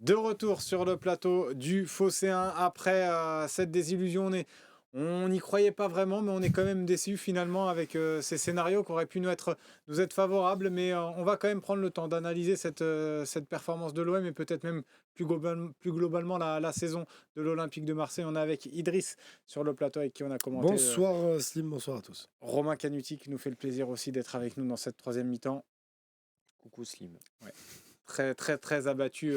De retour sur le plateau du Phocéen après cette désillusion. On n'y croyait pas vraiment, mais on est quand même déçus finalement avec ces scénarios qui auraient pu nous être favorables. Mais on va quand même prendre le temps d'analyser cette performance de l'OM et peut-être même plus globalement la saison de l'Olympique de Marseille. On est avec Idriss sur le plateau avec qui on a commenté. Bonsoir Slim, bonsoir à tous. Romain Canuti qui nous fait le plaisir aussi d'être avec nous dans cette troisième mi-temps. Coucou Slim. Ouais. Très, très, très abattu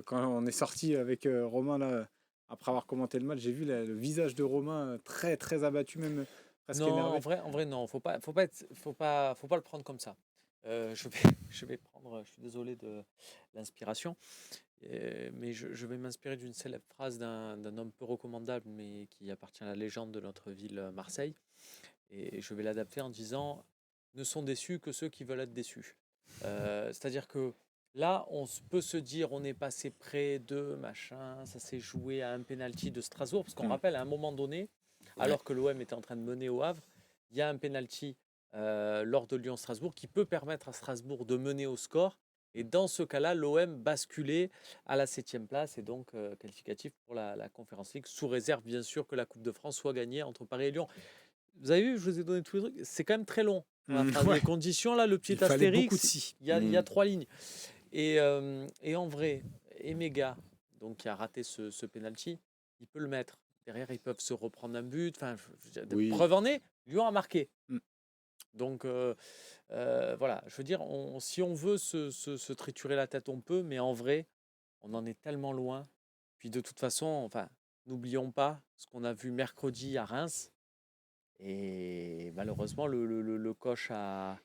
quand on est sorti avec Romain là, après avoir commenté le match. J'ai vu le visage de Romain très, très abattu, même presque Non, énervé. en vrai, non. Faut pas le prendre comme ça. Je vais prendre. Je suis désolé de l'inspiration, mais je vais m'inspirer d'une célèbre phrase d'un homme peu recommandable, mais qui appartient à la légende de notre ville, Marseille. Et je vais l'adapter en disant: ne sont déçus que ceux qui veulent être déçus. C'est-à-dire que là, peut se dire, on est passé près de machin, ça s'est joué à un penalty de Strasbourg, parce qu'on rappelle à un moment donné, alors que l'OM était en train de mener au Havre, il y a un penalty lors de Lyon-Strasbourg qui peut permettre à Strasbourg de mener au score. Et dans ce cas-là, l'OM basculait à la 7e place et donc qualificatif pour la Conference League, sous réserve bien sûr que la Coupe de France soit gagnée entre Paris et Lyon. Vous avez vu, je vous ai donné tous les trucs, c'est quand même très long. Les conditions, là, le petit astérix, il y a 3 lignes. Et en vrai, Emega, donc qui a raté ce penalty, il peut le mettre. Derrière, ils peuvent se reprendre un but. Enfin, preuve en est, Lyon a marqué. Donc voilà, je veux dire, si on veut se triturer la tête, on peut, mais en vrai, on en est tellement loin. Puis de toute façon, enfin, n'oublions pas ce qu'on a vu mercredi à Reims. Et malheureusement, le coche a.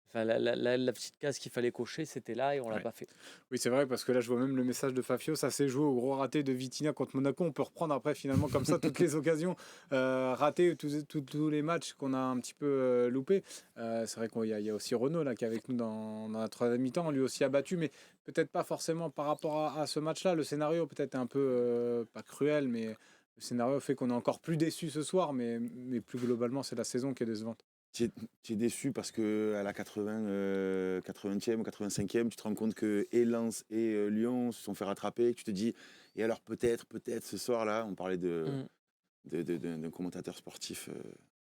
Enfin, la petite case qu'il fallait cocher, c'était là et on l'a pas fait. Oui, c'est vrai, parce que là, je vois même le message de Fafio. Ça s'est joué au gros raté de Vitinha contre Monaco. On peut reprendre après, finalement, comme ça, toutes les occasions ratées, tous les matchs qu'on a un petit peu loupés. C'est vrai qu'il y a aussi Renaud là, qui est avec nous dans la troisième mi-temps. Lui aussi a battu, mais peut-être pas forcément par rapport à ce match-là. Le scénario peut-être un peu, pas cruel, mais le scénario fait qu'on est encore plus déçu ce soir. Mais plus globalement, c'est la saison qui est décevante. Tu es déçu parce qu'à la 80e ou 85e, tu te rends compte que et Lens et Lyon se sont fait rattraper. Tu te dis, et alors peut-être ce soir-là, on parlait d'un commentateur sportif,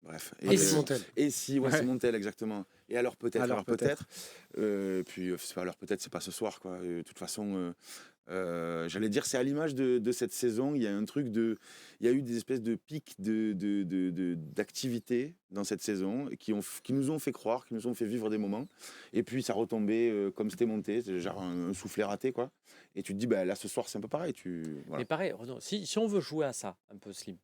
bref. C'est Montel. Et si, ouais, c'est Montel, exactement. Et alors peut-être, puis alors peut-être, c'est pas ce soir, quoi. De toute façon, j'allais dire, c'est à l'image de cette saison. Il y a un truc il y a eu des espèces de pics d'activité dans cette saison qui nous ont fait croire, qui nous ont fait vivre des moments. Et puis ça retombait comme c'était monté, c'est genre un soufflet raté, quoi. Et tu te dis, bah là ce soir c'est un peu pareil. Voilà. Mais pareil, Renaud, si on veut jouer à ça, un peu Slim,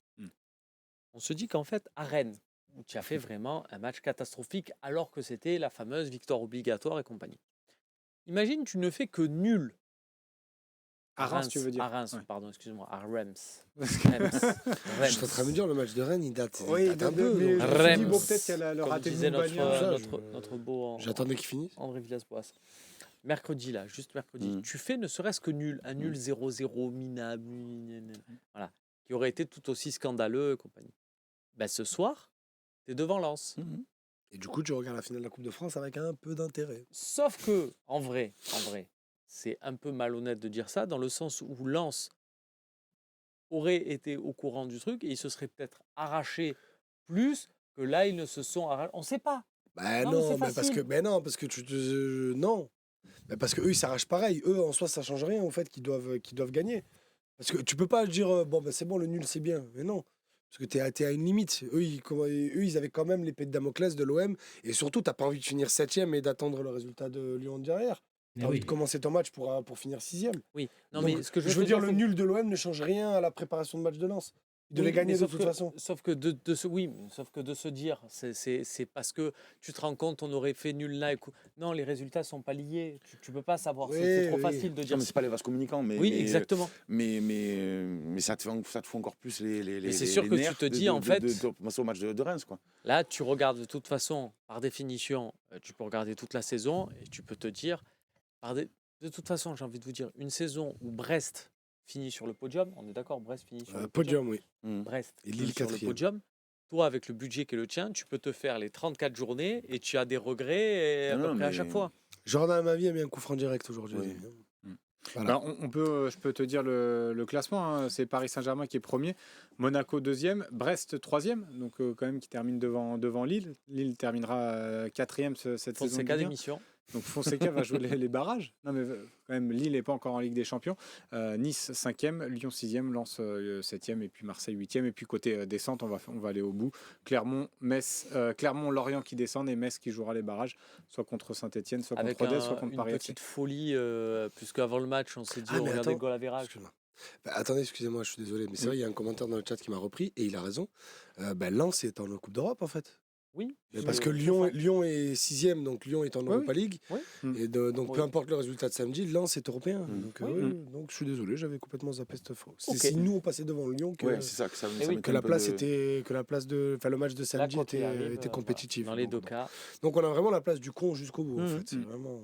on se dit qu'en fait, à Rennes, où tu as fait vraiment un match catastrophique alors que c'était la fameuse victoire obligatoire et compagnie. Imagine, tu ne fais que nul. À Reims, tu veux dire. À Reims, pardon, excuse-moi, à Reims. Je suis en train de me dire, le match de Rennes, il date un peu. Mais donc. je me dis, bon, peut-être qu'il y a le Comme raté de disait Moubania. notre beau J'attendais qu'il finisse. André Villas-Boas. Mercredi, là, juste mercredi, tu fais ne serait-ce que nul, un nul 0-0 minable, voilà, qui aurait été tout aussi scandaleux et compagnie. Ben, ce soir, tu es devant Lens. Et du coup, tu regardes la finale de la Coupe de France avec un peu d'intérêt. Sauf que, en vrai, c'est un peu malhonnête de dire ça, dans le sens où Lens aurait été au courant du truc et ils se seraient peut-être arrachés plus que là, ils ne se sont arrachés. On ne sait pas. Non, parce que non. Mais parce que eux, ils s'arrachent pareil. Eux, en soi, ça change rien au fait qu'ils doivent gagner. Parce que tu peux pas dire c'est bon, le nul, c'est bien. Mais non. Parce que t'es à une limite. Eux, ils avaient quand même l'épée de Damoclès de l'OM. Et surtout, t'as pas envie de finir 7e et d'attendre le résultat de Lyon derrière. T'as envie de commencer ton match pour finir 6e. Oui. Non, Donc, mais ce que je veux dire, le nul de l'OM ne change rien à la préparation de match de Lens. Ils devaient gagner de toute façon. Sauf que de se dire, c'est parce que tu te rends compte, on aurait fait nul là. Non, les résultats sont pas liés. Tu peux pas savoir. C'est trop facile de dire. Non, mais c'est pas les vases communicants. Oui, exactement. Mais ça te fout encore plus les c'est sûr que tu te dis, en fait, de passer au match de Reims, quoi. Là, tu regardes de toute façon, par définition, tu peux regarder toute la saison et tu peux te dire, de toute façon, j'ai envie de vous dire, une saison où Brest finit sur le podium, on est d'accord, Brest finit sur le podium. Oui. Brest et Lille sur le 4e. podium. Toi, avec le budget qui est le tien, tu peux te faire les 34 journées et tu as des regrets à peu près à chaque fois. Jordan, à ma vie, a mis un coup franc direct aujourd'hui. Oui. Voilà. Bah, je peux te dire le classement. Hein. C'est Paris Saint-Germain qui est premier, Monaco deuxième, Brest troisième, donc quand même qui termine devant Lille. Lille terminera quatrième cette saison de Fonseca Ligue 1. d'émission. Donc Fonseca va jouer les barrages. Non mais quand même, Lille n'est pas encore en Ligue des Champions. Nice 5e, Lyon 6e, Lens 7e et puis Marseille 8e. Et puis côté descente, on va aller au bout. Clermont, Metz, Clermont-Lorient qui descendent et Metz qui jouera les barrages, soit contre Saint-Etienne, soit Avec contre Rodez, soit contre une Paris FC. petite folie, puisque avant le match, on s'est dit, Ah, mais regardez attends, goal average. excuse-moi. Attendez, excusez-moi, je suis désolé, mais c'est Oui. vrai, il y a un commentaire dans le chat qui m'a repris et il a raison. Lens est en Coupe d'Europe en fait. Oui. Parce que Lyon est 6e, donc Lyon est en Oui, Europa League. Oui. Et donc Oui. peu importe le résultat de samedi, Lens est européen. Donc, Oui. donc je suis désolé, j'avais complètement zappé cette fois. C'est Ok. si nous on passait devant Lyon que, Ouais, c'est ça que ça Eh oui. m'étonne que la un peu place de- était que la place de le match de Là, samedi quoi qu'il arrive, était compétitif. Dans les Donc, deux bon. cas. Donc on a vraiment la place du con jusqu'au bout en Mhm. fait. C'est vraiment.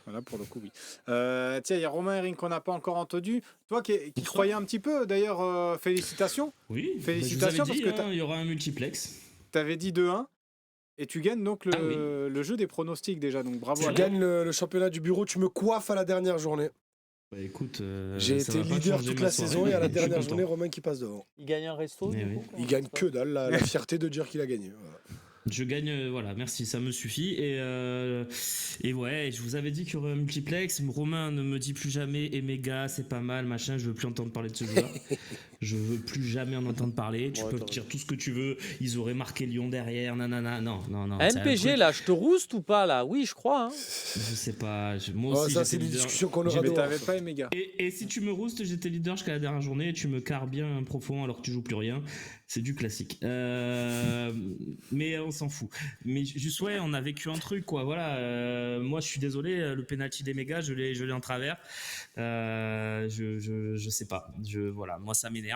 Voilà, pour le coup, oui. Tiens, il y a Romain Herring qu'on n'a pas encore entendu. Toi qui croyais un petit peu, d'ailleurs, félicitations. Oui, Félicitations, je vous avais dit, parce que il y aura un multiplex. Tu avais dit 2-1 et tu gagnes donc Ah oui. le jeu des pronostics déjà. Donc bravo Tu à toi. gagnes le championnat du bureau, tu me coiffes à la dernière journée. Bah écoute, J'ai ça été va pas leader changer toute ma la soirée, saison et à la mais je suis dernière content. journée, Romain qui passe devant. Il gagne un resto, Eh du oui. coup, Il comment gagne ça se que passe dalle, la fierté de dire qu'il a gagné. Voilà. Je gagne, voilà, merci, ça me suffit. Et ouais, je vous avais dit qu'il y aurait un multiplex. Romain ne me dit plus jamais, et mes gars, c'est pas mal, machin, je veux plus entendre parler de ce jeu-là. Je veux plus jamais en entendre parler. Tu Ouais, peux t'as dire tout ce que tu veux. Ils auraient marqué Lyon derrière, nanana. Non. c'est un MPG, truc- là, je te rouste ou pas, là? Oui, je crois. Hein. Je sais pas. Moi Oh, aussi, ça, j'étais c'est des leader. discussions qu'on aura Mais dehors. t'avais pas aimé, gars. Et si tu me roustes, j'étais leader jusqu'à la dernière journée et tu me carres bien profond alors que tu joues plus rien. C'est du classique. Mais on s'en fout. Mais juste, ouais, on a vécu un truc, quoi. Voilà. Moi, je suis désolé, le penalty des mégas, je l'ai en travers. Je sais pas. Voilà, moi, ça m'énerve.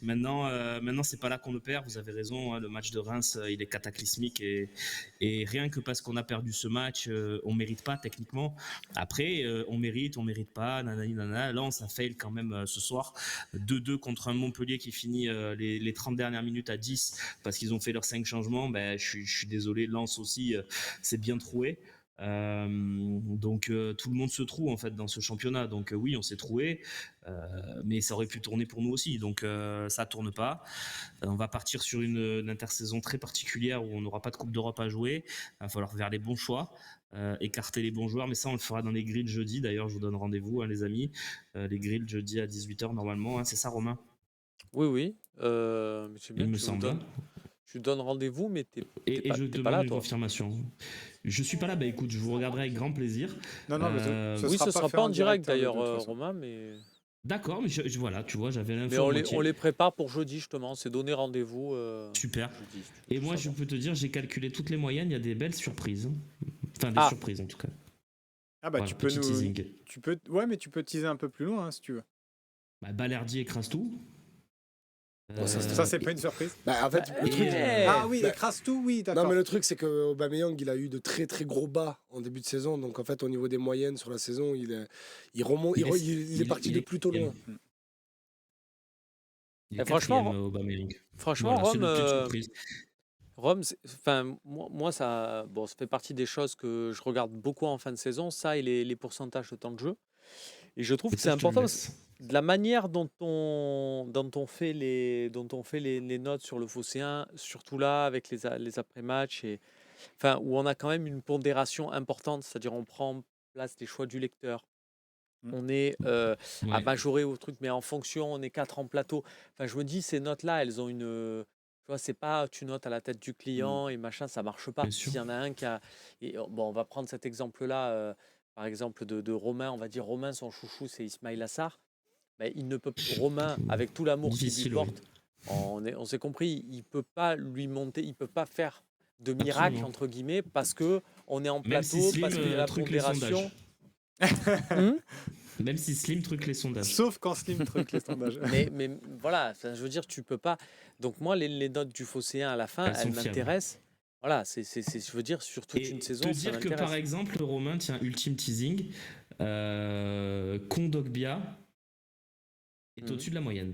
Maintenant, c'est pas là qu'on le perd. Vous avez raison. Hein, le match de Reims, il est cataclysmique et rien que parce qu'on a perdu ce match, on mérite pas techniquement. Après, on mérite pas. Nanani, nanana. Là, on s'est fail quand même ce soir. 2-2 contre un Montpellier qui finit les 30 dernières minutes à 10 parce qu'ils ont fait leurs 5 changements. Ben, je suis désolé. Lens aussi, c'est bien troué. Donc tout le monde se trouve en fait dans ce championnat. Donc oui, on s'est troué, mais ça aurait pu tourner pour nous aussi. Donc ça tourne pas. On va partir sur une intersaison très particulière où on n'aura pas de Coupe d'Europe à jouer. Il va falloir faire les bons choix. Écarter les bons joueurs, mais ça on le fera dans les grilles jeudi. D'ailleurs, je vous donne rendez-vous, hein, les amis. Les grilles jeudi à 18h normalement, hein, c'est ça, Romain? Oui. Mais c'est bien, Il me tu semble. donnes- Tu donnes rendez-vous, mais Et je t'es demande pas là, une toi. confirmation. Je suis pas là, bah écoute, je vous regarderai avec grand plaisir. Non, mais Oui, ce sera fait pas en direct hein, de d'ailleurs, toute façon. Romain, mais D'accord, mais voilà, tu vois, j'avais mais l'info à on moitié. les prépare pour jeudi justement. C'est donner rendez-vous. Super. Jeudi, si tu Et veux moi, je savoir. peux te dire, j'ai calculé toutes les moyennes, il y a des belles surprises. Enfin, des Ah. surprises en tout cas. Ah bah Voilà, tu peux petit nous. teasing. Ouais, mais tu peux teaser un peu plus loin hein, si tu veux. Bah, Balerdi écrase tout. Bon, Ça, c'est pas une surprise. En fait, le truc. Ah oui, bah- écrase tout, oui, d'accord. Non, mais le truc, c'est que Aubameyang, il a eu de très très gros bas en début de saison. Donc en fait, au niveau des moyennes sur la saison, il remonte, il est parti de plutôt loin. Il est Et franchement, quatrième, Aubameyang. Franchement, Voilà, c'est Rome, une petite surprise. Rome, enfin, moi ça fait partie des choses que je regarde beaucoup en fin de saison, ça et les pourcentages de temps de jeu. Et je trouve Et que ça, c'est je te le important laisse. de la manière dont on fait les notes sur le Phocéen, surtout là avec les après-matchs et enfin où on a quand même une pondération importante, c'est-à-dire on prend en place les choix du lecteur. On est à Ouais. majorer au truc, mais en fonction, on est 4 en plateau. Enfin, je me dis, ces notes-là, elles ont une. Tu vois, c'est pas tu notes à la tête du client et machin, ça marche pas. Bien sûr. S'il y en a un qui a. Bon, on va prendre cet exemple-là, par exemple, de Romain. On va dire Romain, son chouchou, c'est Ismail Assar. Ben, il ne peut. Romain, avec tout l'amour qu'il lui Difficile, porte, on s'est compris, il peut pas lui monter, il peut pas faire de miracle, Absolument. entre guillemets, parce que on est en Même plateau, si Slim parce qu'il y a la truc les pondération. sondages. Même si Slim truc les sondages. Sauf quand Slim truc les sondages. Mais voilà, enfin, je veux dire, tu peux pas. Donc moi, les notes du Phocéen à la fin, Elles sont elles fiables. m'intéressent. Voilà, je veux dire, sur toute Et une saison, te ça dire que m'intéresse. par exemple, Romain, tiens, ultime teasing, Kondogbia est Mhm. au-dessus de la moyenne.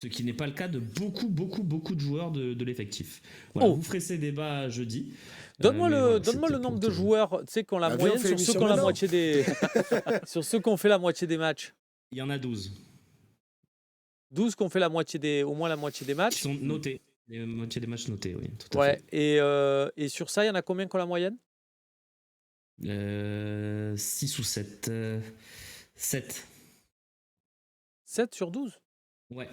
Ce qui n'est pas le cas de beaucoup de joueurs de l'effectif. Voilà, Oh. vous ferez ces débats jeudi. Donne-moi Mais le, voilà, donne-moi le c'était nombre pour de te- joueurs, tu sais, qui ont la Bah, viens, on moyenne fait sur ceux l'émission qui ont la maintenant. moitié des. Sur ceux qui ont fait la moitié des matchs. Il y en a 12 12 qui ont fait au moins la moitié des qui matchs. sont notés. La moitié des matchs notés, oui, tout à Ouais. fait. Et sur ça, il y en a combien qui ont la moyenne? 6 ou 7. 7. 7 sur 12. Ouais.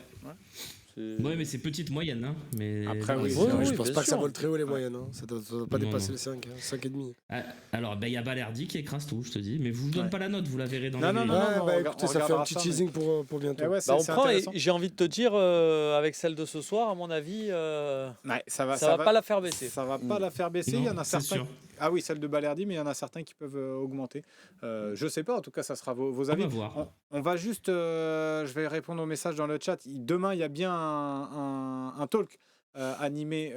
C'est- Ouais, mais c'est petite moyenne. Hein. Mais Après, dans oui, les- c'est Non, vrai, je oui, pense bien pas que ça sûr. vole très haut les moyennes. Hein. Ça doit pas Non, dépasser non. les 5, 5,5. Ah, alors, il y a Balerdi qui écrase tout, je te dis. Mais je vous donne Ouais. pas la note, vous la verrez dans Non, les non, grilles. non, Ouais, on bah regarde- écoutez, on ça fait un regardera petit ça, teasing pour bientôt. Eh ouais, Bah, on c'est prend et intéressant. j'ai envie de te dire, avec celle de ce soir, à mon avis, Ouais, ça va pas la faire baisser. Ça va pas la faire baisser. Il y en Non, a c'est certains. sûr. Ah oui, celle de Balerdi, mais il y en a certains qui peuvent augmenter. Je sais pas, en tout cas, ça sera vos On avis. va voir. On va juste, je vais répondre au message dans le chat. Demain, il y a bien un talk animé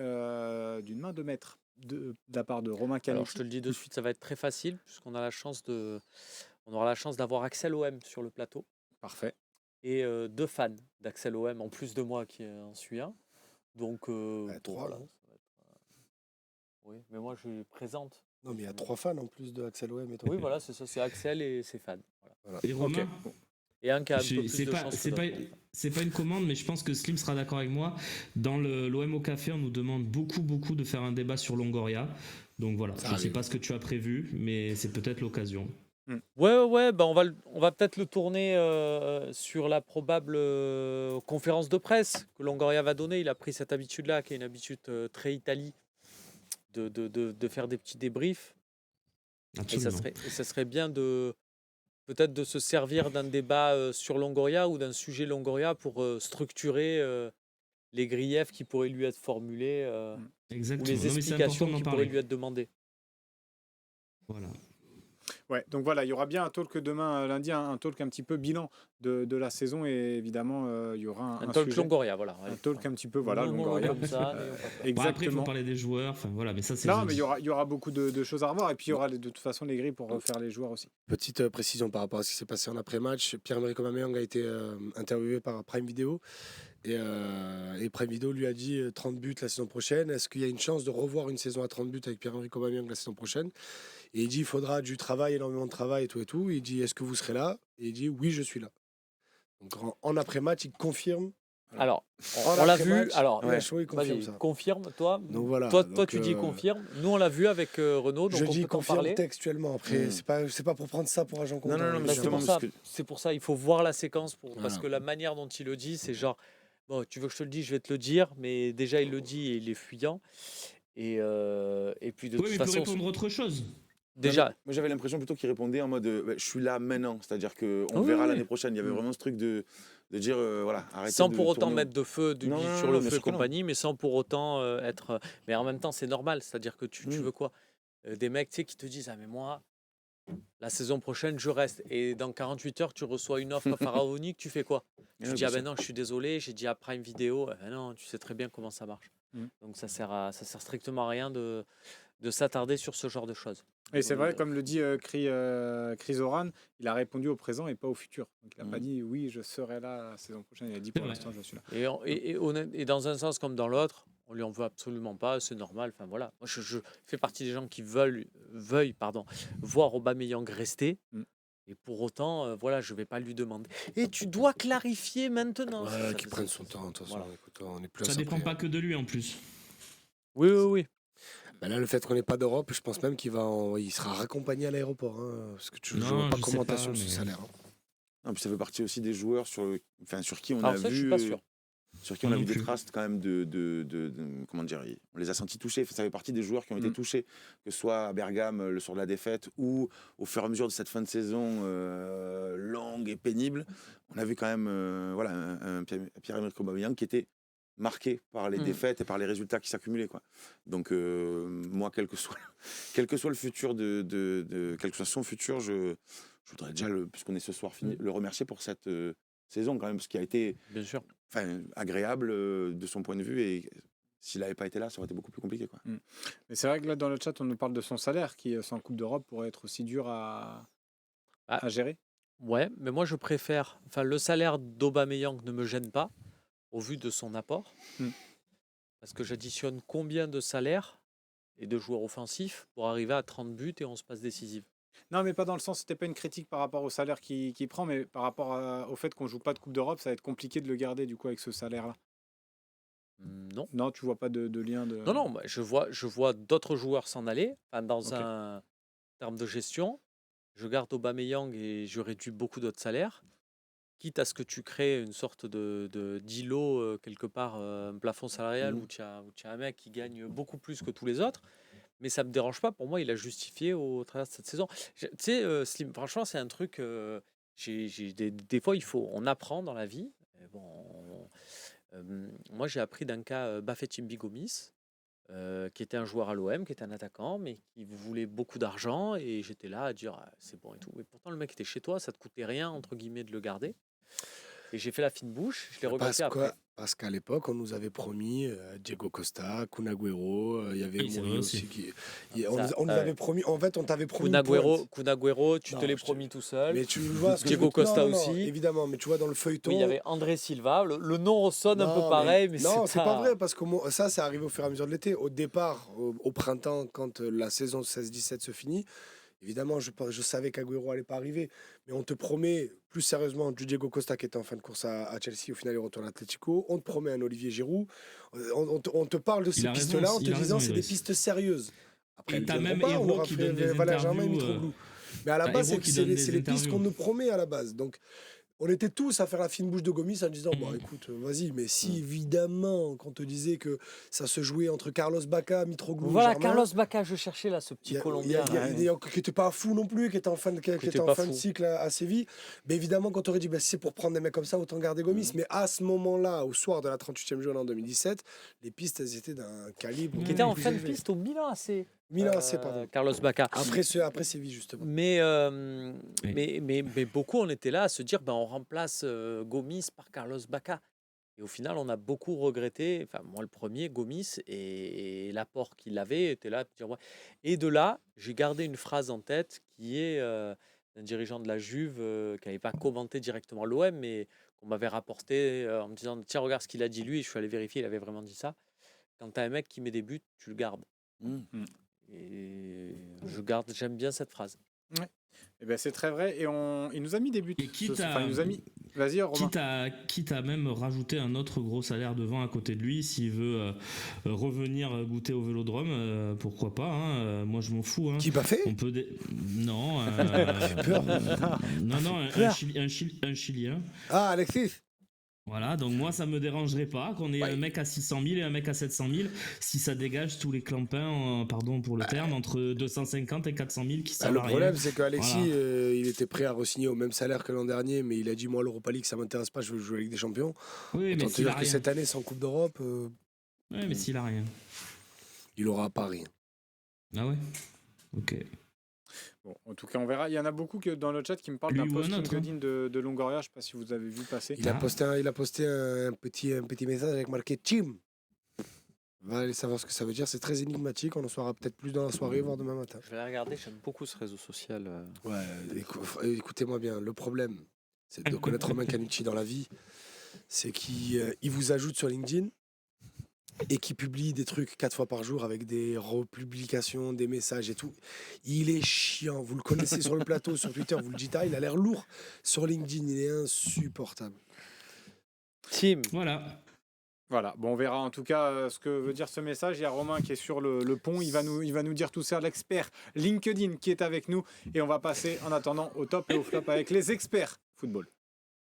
d'une main de maître de la part de Romain Alors, Canetti. je te le dis de suite, ça va être très facile, puisqu'on a la chance on aura la chance d'avoir Axel OM sur le plateau Parfait. et 2 fans d'Axel OM en plus de moi qui en suis un. Donc, Ouais, bon, 3, voilà, non ça va être, oui, mais moi je présente. Non, mais il y a 3 fans en plus de Axel OM et toi. Oui, voilà, c'est ça, c'est Axel et ses fans. Voilà. Et Romain, Et un qui a un peu plus c'est de pas, chance que c'est pas, d'autres. c'est pas une commande, mais je pense que Slim sera d'accord avec moi. Dans l'OM au café, on nous demande beaucoup de faire un débat sur Longoria. Donc voilà, Ça je ne sais arrive. pas ce que tu as prévu, mais c'est peut-être l'occasion. Ouais, bah on va peut-être le tourner sur la probable conférence de presse que Longoria va donner. Il a pris cette habitude-là, qui est une habitude très Italie, de faire des petits débriefs. Et Absolument. ça serait bien peut-être de se servir d'un débat sur Longoria ou d'un sujet Longoria pour structurer les griefs qui pourraient lui être formulés ou Exactement. les Non, mais c'est explications important d'en qui pourraient parler. lui être demandées. Voilà. Ouais, donc voilà, il y aura bien un talk demain, lundi, un talk un petit peu bilan de la saison et évidemment, il y aura Un un talk sujet, Longoria, voilà. un talk un petit peu, voilà, Non, Longoria. comme ça, Euh, n'ayons pas peur. Bon, après, il Exactement. faut parler des joueurs. Enfin, voilà, mais ça, c'est Non, jeudi. mais il y aura beaucoup de choses à revoir et puis il y aura de toute façon les grilles pour refaire les joueurs aussi. Petite précision par rapport à ce qui s'est passé en après-match. Pierre-Emerick Aubameyang a été interviewé par Prime Video. Et Prime Video lui a dit 30 buts la saison prochaine. Est-ce qu'il y a une chance de revoir une saison à 30 buts avec Pierre-Emerick Aubameyang la saison prochaine? Et il dit il faudra du travail, énormément de travail et tout et tout. Il dit est-ce que vous serez là? Et il dit oui, je suis là. Donc en après-match, il confirme. Alors, En on l'a vu. après-match, Alors, il a chaud, il confirme vas-y, ça. confirme, toi. Donc voilà, Toi, donc, tu dis confirme. Nous, on l'a vu avec Renaud, donc Je on dis peut t'en confirme parler. textuellement. Après, c'est pas pour prendre ça pour agent comptant. non, mais Bah, justement, c'est pour ça, il faut voir la séquence parce Voilà. que la manière dont il le dit, c'est genre, bon, tu veux que je te le dise, je vais te le dire, mais déjà il le dit et il est fuyant. Et puis de Oui, toute mais il peut façon, répondre autre chose. déjà, Moi, j'avais l'impression plutôt qu'il répondait en mode je suis là maintenant. C'est-à-dire qu'on Oui, verra oui. l'année prochaine. Il y avait vraiment ce truc de dire voilà, arrêtez sans de pour autant tourner. mettre de feu, Non, d'huile non, sur non, le bien feu et sûr que non. compagnie, mais sans pour autant être. Mais en même temps, c'est normal, c'est-à-dire que tu veux quoi? Des mecs, tu sais, qui te disent ah mais moi, la saison prochaine, je reste. Et dans 48 heures, tu reçois une offre pharaonique, tu fais quoi? Tu Ouais, dis, ah bien ben non, je suis désolé, j'ai dit à Prime Video, eh ben non, tu sais très bien comment ça marche. Mm. Donc ça sert strictement à rien de s'attarder sur ce genre de choses. Et c'est vrai, comme le dit Chris Oran, il a répondu au présent et pas au futur. Donc il n'a pas dit oui, je serai là la saison prochaine. Il a dit pour vrai. l'instant, je suis là. Et dans un sens comme dans l'autre, on lui en veut absolument pas, c'est normal. Enfin voilà, moi je fais partie des gens qui veuillent voir Aubameyang rester. Mm. Et pour autant, voilà, je vais pas lui demander. Et tu dois clarifier maintenant. Ouais, qu'il prenne son temps. De toute façon, Voilà. écoute, on est plus à Ça ça dépend près, pas hein. que de lui en plus. Oui. Bah là, le fait qu'on n'ait pas d'Europe, je pense même il sera raccompagné à l'aéroport. Hein, parce que je Non, vois pas je sais commentation pas, de ce mais- salaire. Hein. Non, puis ça fait partie aussi des joueurs sur qui on Alors a ça, je suis vu pas sûr. sur qui on a Non vu des plus. traces quand même de comment dire, on les a sentis touchés. Ça fait partie des joueurs qui ont été touchés, que ce soit à Bergame le soir de la défaite ou au fur et à mesure de cette fin de saison longue et pénible. On a vu quand même voilà un Pierre-Emerick Aubameyang qui était marqué par les défaites et par les résultats qui s'accumulaient, quoi. Donc moi, quel que soit le futur quel que soit son futur, je voudrais déjà, puisqu'on est ce soir fini, le remercier pour cette saison quand même, ce qui a été Bien sûr. agréable de son point de vue, et s'il n'avait pas été là, ça aurait été beaucoup plus compliqué, quoi. Mais c'est vrai que là, dans le chat, on nous parle de son salaire qui, sans Coupe d'Europe, pourrait être aussi dur à gérer. Ouais, mais moi je préfère. Enfin, le salaire d'Aubameyang ne me gêne pas. au vu de son apport. Mm. Parce que j'additionne combien de salaires et de joueurs offensifs pour arriver à 30 buts et 11 passes décisives. Non, mais pas dans le sens, c'était pas une critique par rapport au salaire qu'il prend, mais par rapport au fait qu'on joue pas de Coupe d'Europe, ça va être compliqué de le garder du coup avec ce salaire-là. Non. Non, tu vois pas de lien de. Non, bah, je vois d'autres joueurs s'en aller. Enfin, dans Ok. un terme de gestion, je garde Aubameyang et je réduis beaucoup d'autres salaires. Quitte à ce que tu crées une sorte d'îlot, quelque part, un plafond salarial où tu as un mec qui gagne beaucoup plus que tous les autres. Mais ça ne me dérange pas. Pour moi, il a justifié au travers de cette saison. Tu sais, Slim, franchement, c'est un truc. Des fois, on apprend dans la vie. Et bon, moi, j'ai appris d'un cas Bafétimbi Gomis, qui était un joueur à l'OM, qui était un attaquant, mais qui voulait beaucoup d'argent. Et j'étais là à dire ah, c'est bon et tout. Mais pourtant, le mec était chez toi, ça te coûtait rien, entre guillemets, de le garder. Et j'ai fait la fine bouche, je l'ai regretté après. Parce qu'à l'époque, on nous avait promis Diego Costa, Kun Agüero, il y avait Oui, c'est Mourinho vrai aussi. aussi. On nous avait promis, en fait, on t'avait promis. Kun une pointe. Agüero, tu Non, te l'es je te- promis tout seul. Mais tu vois, ce que Diego je veux- Costa non, aussi. évidemment, mais tu vois, dans le feuilleton. Oui, il y avait André Silva. Le nom ressonne un Non, peu pareil, mais non, c'est pas vrai, parce que ça, c'est arrivé au fur et à mesure de l'été. Au départ, au printemps, quand la saison 16-17 se finit, évidemment, je savais qu'Agüero allait pas arriver. Mais on te promet, plus sérieusement, du Diego Costa qui était en fin de course à Chelsea. Au final, il retourne à Atlético. On te promet un Olivier Giroud. On te parle de ces a raison, pistes-là en te il a disant raison, c'est des Idriss. pistes sérieuses. Après, Et elles t'as viendront même pas, on Hérault aura qui fait donne des Valère Germain et interviews, Mitroglou. Mais à la t'as base, Hérault qui donne c'est des les pistes qu'on interviews. nous promet à la base. Donc, on était tous à faire la fine bouche de Gomis en disant bon, Mhm. écoute, vas-y, mais si évidemment, qu'on te disait que ça se jouait entre Carlos Bacca, Mitroglou, voilà, Germain, Carlos Bacca, je cherchais là ce petit Colombien. qui n'était pas fou non plus, qui était en fin de cycle à Séville. Mais évidemment, quand tu aurais dit si c'est pour prendre des mecs comme ça, autant garder Gomis. Mais à ce moment-là, au soir de la 38e journée en 2017, les pistes, elles étaient d'un calibre. Qui était en plus fin de élevé. piste au Milan AC. Milan AC, pardon. Carlos Bacca. Après Séville, justement. Mais beaucoup, on était là à se dire on remplace Gomis par Carlos Bacca. Et au final, on a beaucoup regretté, enfin moi le premier, Gomis, et l'apport qu'il avait était là. À dire, ouais. Et de là, j'ai gardé une phrase en tête qui est d'un dirigeant de la Juve qui n'avait pas commenté directement l'OM, mais qu'on m'avait rapporté en me disant tiens, regarde ce qu'il a dit lui. Et je suis allé vérifier, il avait vraiment dit ça. Quand tu as un mec qui met des buts, tu le gardes. Et j'aime bien cette phrase. Eh ben, c'est très vrai. Et il nous a mis des buts. Et quitte Enfin, à- il nous a mis. Vas-y, Romain. Quitte à même rajouter un autre gros salaire devant à côté de lui, s'il veut revenir goûter au Vélodrome, pourquoi pas, hein, moi je m'en fous. Hein. Qui pas fait On peut Non, peur. non, un Chilien. Ah, Alexis. Voilà, donc moi ça me dérangerait pas qu'on ait un mec à 600 000 et un mec à 700 000 si ça dégage tous les clampins, pardon pour le terme, entre 250 et 400 000 qui servent Le à rien. problème, c'est qu'Alexis, Voilà. il était prêt à re-signer au même salaire que l'an dernier, mais il a dit moi, l'Europa League, ça m'intéresse pas, je veux jouer avec des champions. Oui, mais Autant te s'il a dire que rien. cette année, sans Coupe d'Europe, Ouais, mais s'il a rien. il aura pas rien. Ah ouais. Ok. Bon, en tout cas, on verra. Il y en a beaucoup dans le chat qui me parlent Lui d'un ou post un autre, LinkedIn de Longoria. Je ne sais pas si vous avez vu passer. Il a posté un petit message avec marqué Team. Va aller savoir ce que ça veut dire. C'est très énigmatique. On en saura peut-être plus dans la soirée, voire demain matin. Je vais la regarder, j'aime beaucoup ce réseau social. Ouais, écoutez-moi bien. Le problème, c'est de connaître Romain Canucci dans la vie. C'est qu'il vous ajoute sur LinkedIn et qui publie des trucs 4 fois par jour avec des republications, des messages et tout. Il est chiant. Vous le connaissez sur le plateau, sur Twitter, vous le dites, il a l'air lourd. Sur LinkedIn, il est insupportable. Team. Voilà. Voilà, bon, on verra en tout cas ce que veut dire ce message. Il y a Romain qui est sur le pont, il va nous dire tout ça, l'expert LinkedIn qui est avec nous. Et on va passer en attendant au top et au flop avec les experts football.